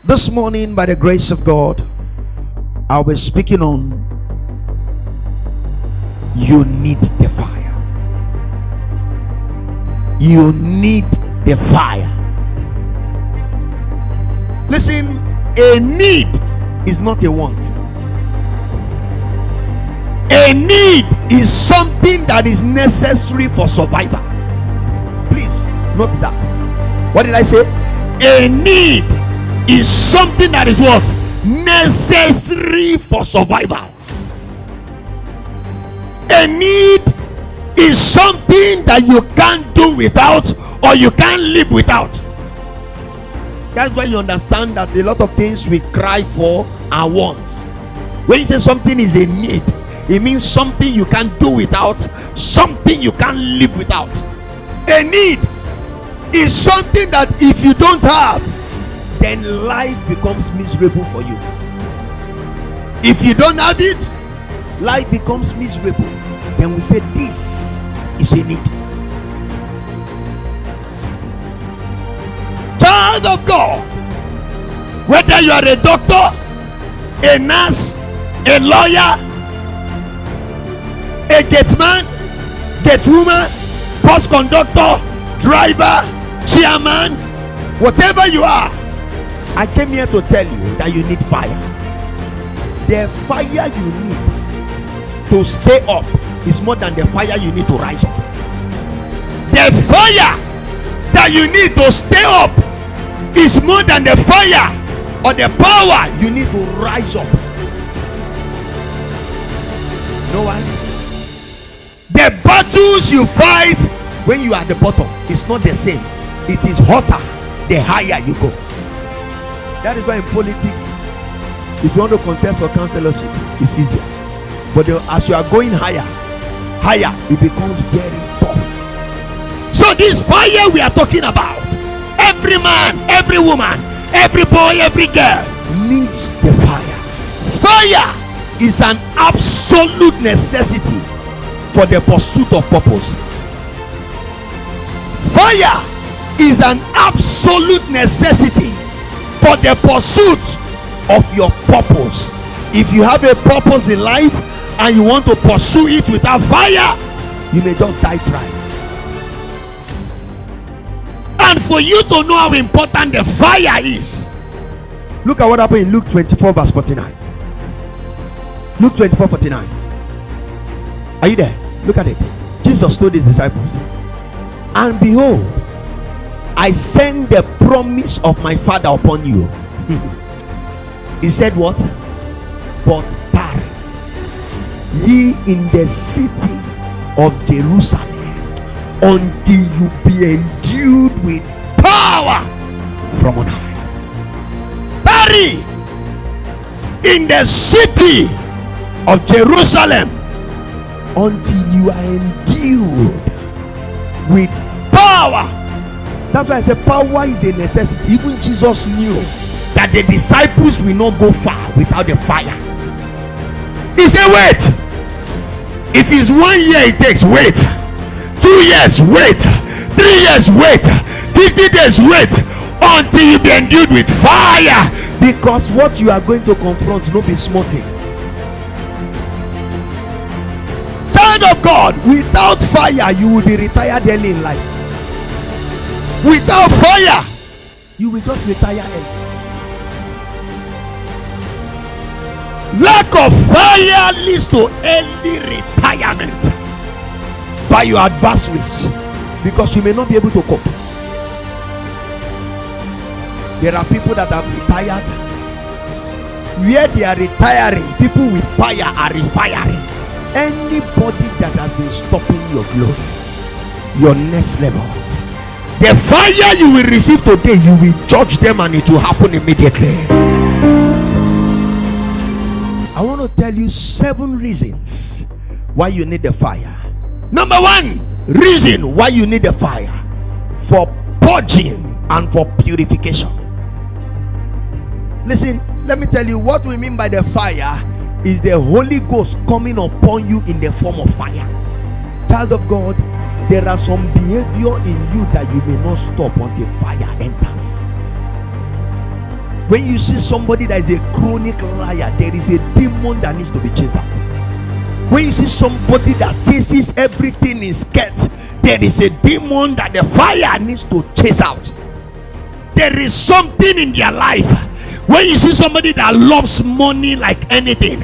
This morning, by the grace of God, I'll be speaking on you need the fire. You need the fire. Listen, a need is not a want. A need is something that is necessary for survival. Please note that. What did I say? A need is something that is what? Necessary for survival. A need is something that you can't do without, or you can't live without. That's why you understand that a lot of things we cry for are wants. When you say something is a need, it means something you can't do without, something you can't live without. A need is something that if you don't have, then life becomes miserable for you. If you don't have it, life becomes miserable. Then we say this is a need. Child of God, whether you are a doctor, a nurse, a lawyer, a gateman, gatewoman, bus conductor, driver, chairman, whatever you are, I came here to tell you that you need fire. The fire you need to stay up is more than the fire you need to rise up. The fire that you need to stay up is more than the fire or the power you need to rise up. You know why? The battles you fight when you are at the bottom is not the same. It is hotter the higher you go. That is why in politics, if you want to contest for councillorship, it's easier. But as you are going higher, it becomes very tough. So this fire we are talking about, every man, every woman, every boy, every girl needs the fire. Fire is an absolute necessity for the pursuit of purpose. Fire is an absolute necessity for the pursuit of your purpose. If you have a purpose in life and you want to pursue it without fire, you may just die trying. And for you to know how important the fire is, look at what happened in Luke 24 verse 49. Luke 24:49. Are you there? Look at it. Jesus told his disciples, and behold, I send the promise of my Father upon you. He said what? But tarry ye in the city of Jerusalem until you be endued with power from on high. Tarry in the city of Jerusalem until you are endued with power. That's why I said power is a necessity. Even Jesus knew that the disciples will not go far without the fire. He said, wait. If it's 1 year it takes, wait. 2 years, wait. 3 years, wait. 50 days, wait. Until you be endued with fire. Because what you are going to confront will not be small thing. Child of God, without fire you will be retired early in life. Without fire you will just retire early. Lack of fire leads to early retirement by your adversaries, because you may not be able to cope. There are people that have retired. Where they are retiring, people with fire are refiring. Anybody that has been stopping your glory, your next level, the fire you will receive today, you will judge them and it will happen immediately. I want to tell you 7 reasons why you need the fire. Number 1 reason why you need the fire: for purging and for purification. Listen, let me tell you what we mean by the fire is the Holy Ghost coming upon you in the form of fire. Child of God, there are some behavior in you that you may not stop until fire enters. When you see somebody that is a chronic liar, there is a demon that needs to be chased out. When you see somebody that chases everything in skirt, there is a demon that the fire needs to chase out. There is something in their life. When you see somebody that loves money like anything,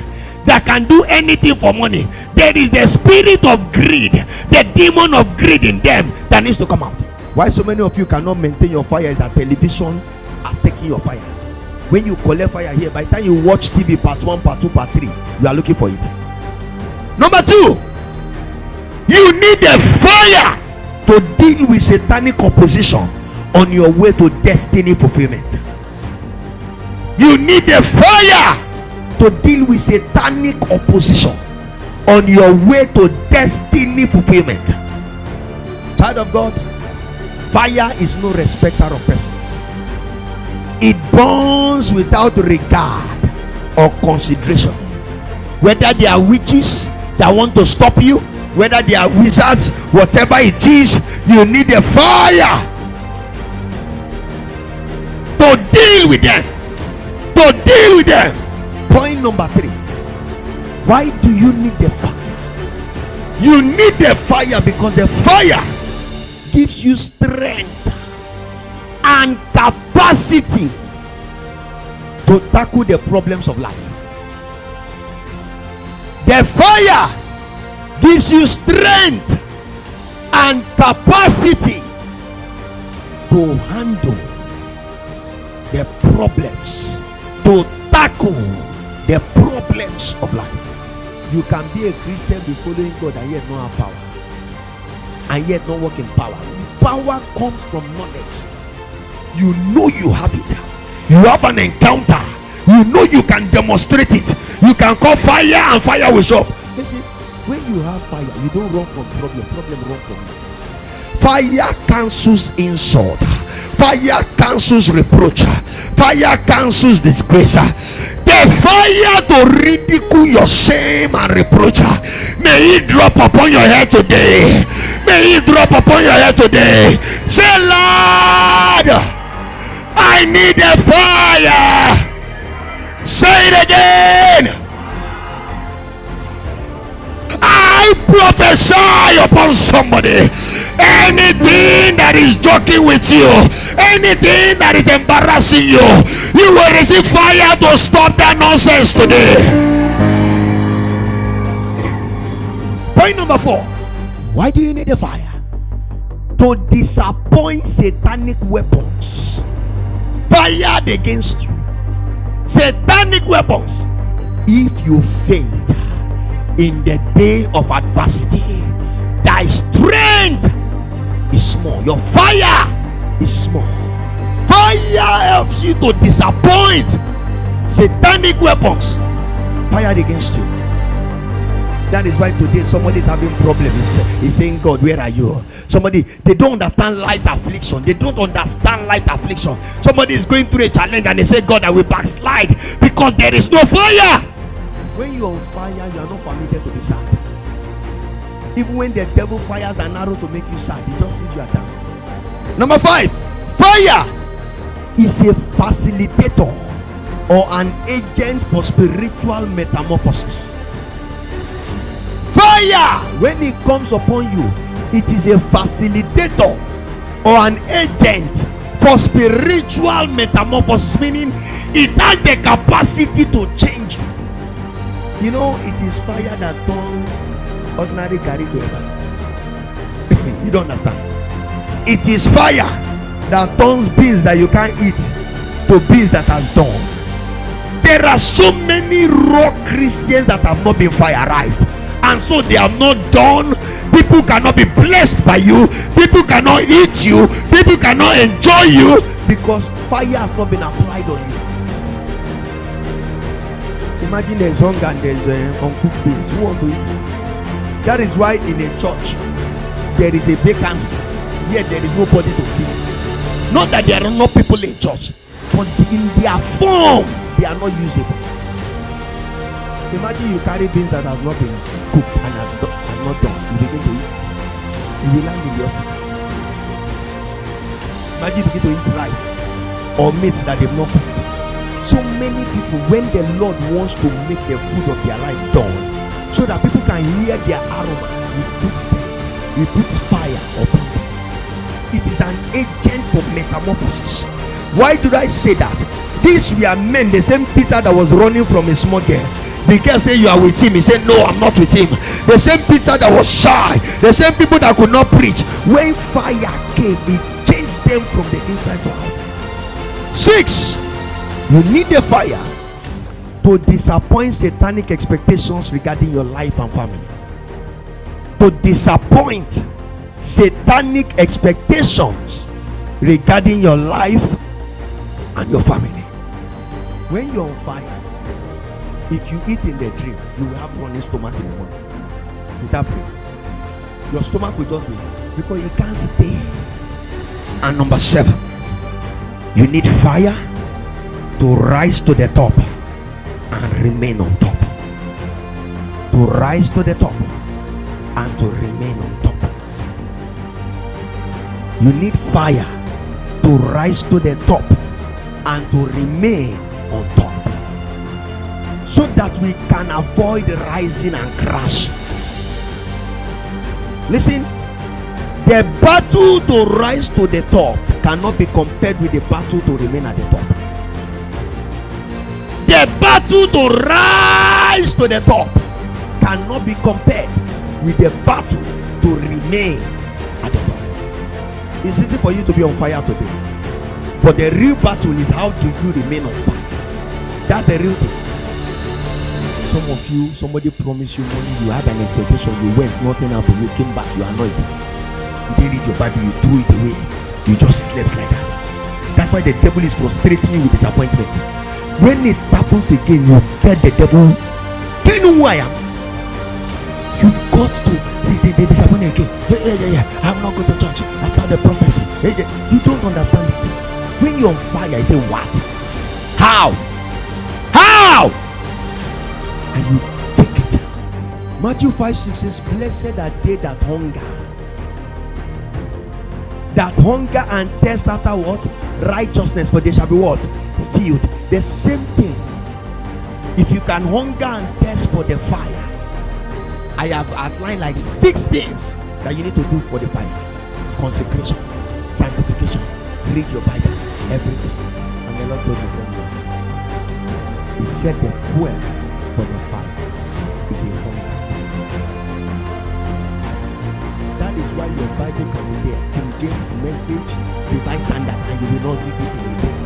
that can do anything for money, there is the spirit of greed, the demon of greed in them that needs to come out. Why so many of you cannot maintain your fire is that television has taken your fire. When you collect fire here, by the time you watch TV part 1, part 2, part 3, you are looking for it. Number 2, you need a fire to deal with satanic opposition on your way to destiny fulfillment. You need a fire to deal with satanic opposition on your way to destiny fulfillment. Child of God, fire is no respecter of persons. It burns without regard or consideration. Whether they are witches that want to stop you, whether they are wizards, whatever it is, you need a fire to deal with them. To deal with them. Point number 3. Why do you need the fire? You need the fire because the fire gives you strength and capacity to tackle the problems of life. The fire gives you strength and capacity to handle the problems, to tackle the problems of life. You can be a Christian, be following God, and yet not have power, and yet not walk in power. The power comes from knowledge. You know you have it. You have an encounter. You know you can demonstrate it. You can call fire and fire will show up. Listen, when you have fire, you don't run from problem. Problem run from you. Fire cancels insult. Fire cancels reproach. Fire cancels disgrace. The fire to ridicule your shame and reproach, may it drop upon your head today. May it drop upon your head today. Say, Lord, I need a fire. Say it again. I prophesy upon somebody. Anything that is joking with you, anything that is embarrassing you, you will receive fire to stop that nonsense today. Point number 4. Why do you need a fire? To disappoint satanic weapons fired against you. Satanic weapons. If you faint in the day of adversity, thy strength is small. Your fire is small. Fire helps you to disappoint satanic weapons fired against you. That is why today somebody is having problems. He's saying, God, where are you? Somebody, they don't understand light affliction. They don't understand light affliction. Somebody is going through a challenge and they say, God, I will backslide because there is no fire. When you're on fire, you are not permitted to be sad. Even when the devil fires an arrow to make you sad, he just sees you are dancing. Number 5, fire is a facilitator or an agent for spiritual metamorphosis. Fire, when it comes upon you, it is a facilitator or an agent for spiritual metamorphosis, meaning it has the capacity to change you. You know, it is fire that turns ordinary garri to heaven. You don't understand. It is fire that turns beans that you can't eat to beans that has done. There are so many raw Christians that have not been fireized, and so they have not done. People cannot be blessed by you. People cannot eat you. People cannot enjoy you because fire has not been applied on you. Imagine there's hunger and there's uncooked beans. Who wants to eat it? That is why in a church there is a vacancy, yet there is nobody to fill it. Not that there are not people in church, but in their form they are not usable. Imagine you carry beans that has not been cooked and has not done. You begin to eat it. You will land in the hospital. Imagine you begin to eat rice or meat that they've not cooked. So many people, when the Lord wants to make the food of their life done, so that people can hear their aroma, he puts fire upon them. It is an agent for metamorphosis. Why did I say that? These were men, the same Peter that was running from a small girl. The girl said, "You are with him." He said, "No, I'm not with him." The same Peter that was shy, the same people that could not preach, when fire came, it changed them from the inside to outside. 6. You need the fire to disappoint satanic expectations regarding your life and family. To disappoint satanic expectations regarding your life and your family. When you're on fire, if you eat in the dream, you will have running stomach in the morning without praying. Your stomach will just be, because you can't stay. And number 7, you need fire to rise to the top and remain on top. To rise to the top and to remain on top. You need fire to rise to the top and to remain on top, so that we can avoid rising and crashing. Listen, the battle to rise to the top cannot be compared with the battle to remain at the top. The battle to rise to the top cannot be compared with the battle to remain at the top. It's easy for you to be on fire today, but the real battle is, how do you remain on fire? That's the real thing. Some of you, somebody promised you money, you had an expectation, you went, nothing happened, you came back, you are annoyed. You didn't read your Bible, you threw it away, you just slept like that. That's why the devil is frustrating you with disappointment. When it happens again, you tell the devil, "Do you know who I am?" You've got to they disappoint again. Yeah. I'm not going to church after the prophecy. You don't understand it. When you're on fire, you say, "What? How? And you take it. Matthew 5:6 says, "Blessed are they that hunger and thirst after what? Righteousness, for they shall be what? Filled." The same thing. If you can hunger and thirst for the fire, I have outlined like 6 things that you need to do for the fire: consecration, sanctification, read your Bible, everything. And the Lord told me something. He said the fuel for the fire is a hunger. That is why your Bible can be there, King James Message, Revised Standard, and you will not read it in a day,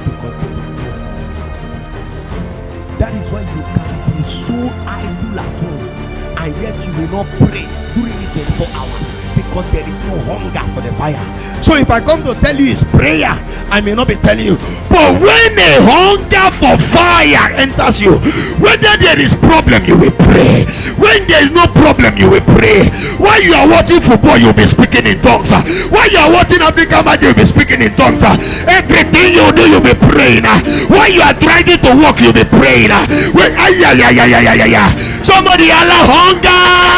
because there is no hunger. That is why you can be so idle at home, and yet you will not pray during the 24 hours, because there is no hunger for the fire. So if I come to tell you it's prayer, I may not be telling you. But when a hunger for fire enters you, whether there is problem, you will pray. When there is no problem, you will pray. While you are watching football, you'll be speaking in tongues. While you are watching African Magic, you'll be speaking in tongues. Everything you do, you'll be praying. While you are driving to work, you'll be praying. Somebody, Allah, hunger.